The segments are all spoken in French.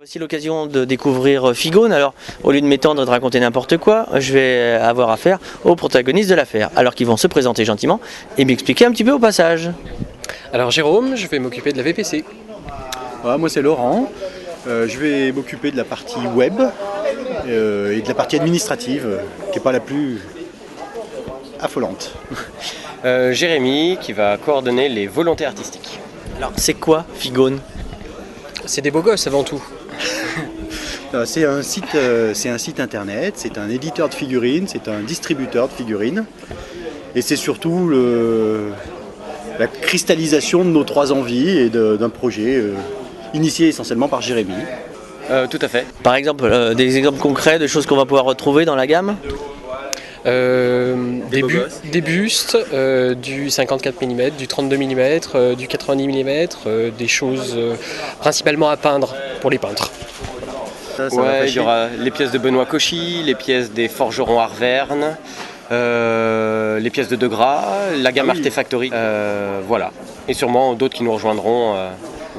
Voici l'occasion de découvrir Figone. Alors, au lieu de m'étendre et de raconter n'importe quoi, je vais avoir affaire aux protagonistes de l'affaire, alors qu'ils vont se présenter gentiment et m'expliquer un petit peu au passage. Alors Jérôme, je vais m'occuper de la VPC. Voilà, moi c'est Laurent, je vais m'occuper de la partie web et de la partie administrative, qui n'est pas la plus affolante. Jérémy, qui va coordonner les volontés artistiques. Alors, c'est quoi Figone? C'est des beaux gosses avant tout. C'est un site internet, c'est un éditeur de figurines, c'est un distributeur de figurines. Et c'est surtout la cristallisation de nos trois envies et d'un projet initié essentiellement par Jérémy. Tout à fait. Par exemple, des exemples concrets de choses qu'on va pouvoir retrouver dans la gamme? Des bustes, du 54 mm, du 32 mm, du 90 mm, des choses principalement à peindre pour les peintres. Ouais, il y aura les pièces de Benoît Cauchy, les pièces des forgerons Arverne, les pièces de Degras, la gamme Artefactory, voilà. Et sûrement d'autres qui nous rejoindront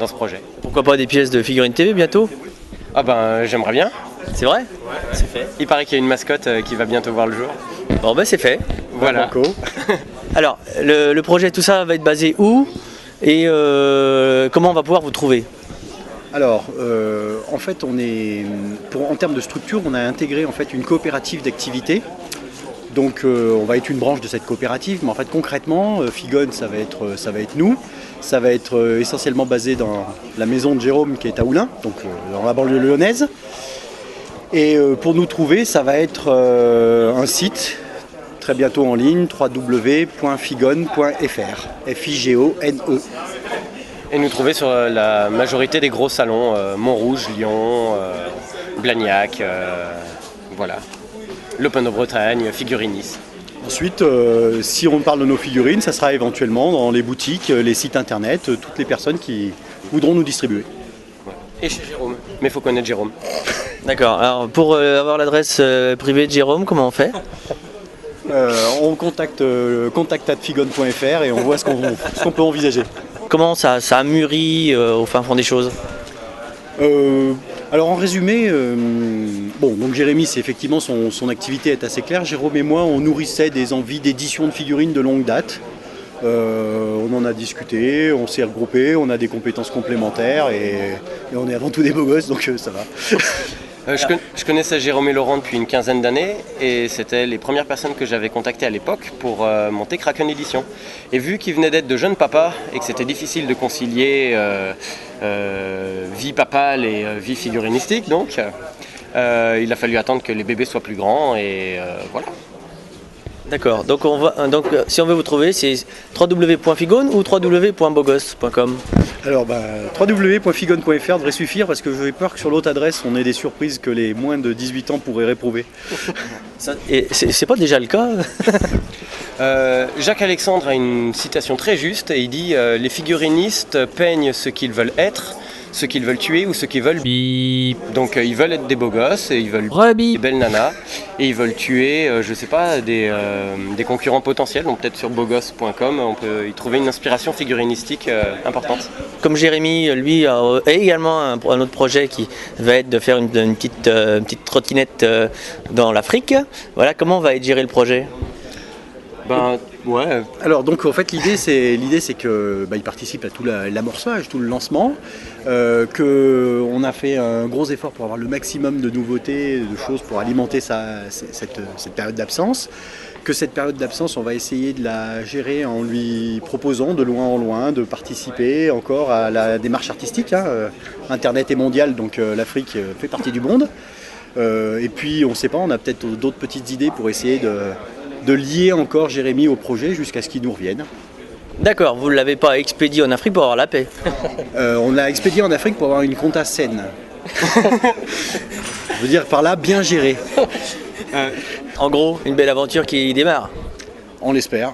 dans ce projet. Pourquoi pas des pièces de figurines TV bientôt? Ah ben j'aimerais bien. C'est vrai? Ouais, c'est fait. Il paraît qu'il y a une mascotte qui va bientôt voir le jour. Bon ben c'est fait. Voilà. Alors, le projet, tout ça va être basé où? Et comment on va pouvoir vous trouver? Alors, en fait, en termes de structure, on a intégré en fait une coopérative d'activité. Donc, on va être une branche de cette coopérative, mais en fait, concrètement, Figone, ça va être nous. Ça va être essentiellement basé dans la maison de Jérôme qui est à Oulin, donc dans la banlieue lyonnaise. Et pour nous trouver, ça va être un site très bientôt en ligne, www.figone.fr. F-I-G-O-N-E. Et nous trouver sur la majorité des gros salons, Montrouge, Lyon, Blagnac, voilà. L'Open de Bretagne, Figurinis. Ensuite, si on parle de nos figurines, ça sera éventuellement dans les boutiques, les sites internet, toutes les personnes qui voudront nous distribuer. Ouais. Et chez Jérôme, mais il faut connaître Jérôme. D'accord, alors pour avoir l'adresse privée de Jérôme, comment on fait? On contacte contact@figone.fr et on voit ce qu'on peut envisager. Comment ça a mûri au fin fond des choses? Alors en résumé, donc Jérémy, c'est effectivement son activité est assez claire. Jérôme et moi, on nourrissait des envies d'édition de figurines de longue date. On en a discuté, on s'est regroupé, on a des compétences complémentaires et on est avant tout des beaux gosses, donc ça va. Je connaissais Jérôme et Laurent depuis une quinzaine d'années et c'était les premières personnes que j'avais contactées à l'époque pour monter Kraken Édition. Et vu qu'ils venaient d'être de jeunes papas et que c'était difficile de concilier vie papale et vie figurinistique, donc il a fallu attendre que les bébés soient plus grands et voilà. D'accord, donc si on veut vous trouver, c'est www.figone ou www.beaugosse.com? Alors www.figone.fr devrait suffire parce que j'ai peur que sur l'autre adresse on ait des surprises que les moins de 18 ans pourraient réprouver. Et c'est pas déjà le cas? Jacques Alexandre a une citation très juste et il dit les figurinistes peignent ce qu'ils veulent être, ce qu'ils veulent tuer ou ce qu'ils veulent bip. Donc ils veulent être des beaux gosses et ils veulent des belles nanas et ils veulent tuer je sais pas des concurrents potentiels. Donc peut-être sur beaugosse.com on peut y trouver une inspiration figurinistique importante. Comme Jérémy, lui, a également un autre projet qui va être de faire une petite trottinette dans l'Afrique. Voilà, comment va être géré le projet? Ouais. Alors donc en fait l'idée c'est que il participe à tout l'amorçage, tout le lancement, qu'on a fait un gros effort pour avoir le maximum de nouveautés, de choses pour alimenter cette période d'absence. Que cette période d'absence, on va essayer de la gérer en lui proposant de loin en loin de participer encore à la démarche artistique. Internet est mondial, donc l'Afrique fait partie du monde. Et puis on ne sait pas, on a peut-être d'autres petites idées pour essayer de lier encore Jérémy au projet jusqu'à ce qu'il nous revienne. D'accord, vous ne l'avez pas expédié en Afrique pour avoir la paix? On l'a expédié en Afrique pour avoir une compta saine. Je veux dire par là, bien gérée. En gros, une belle aventure qui démarre. On l'espère.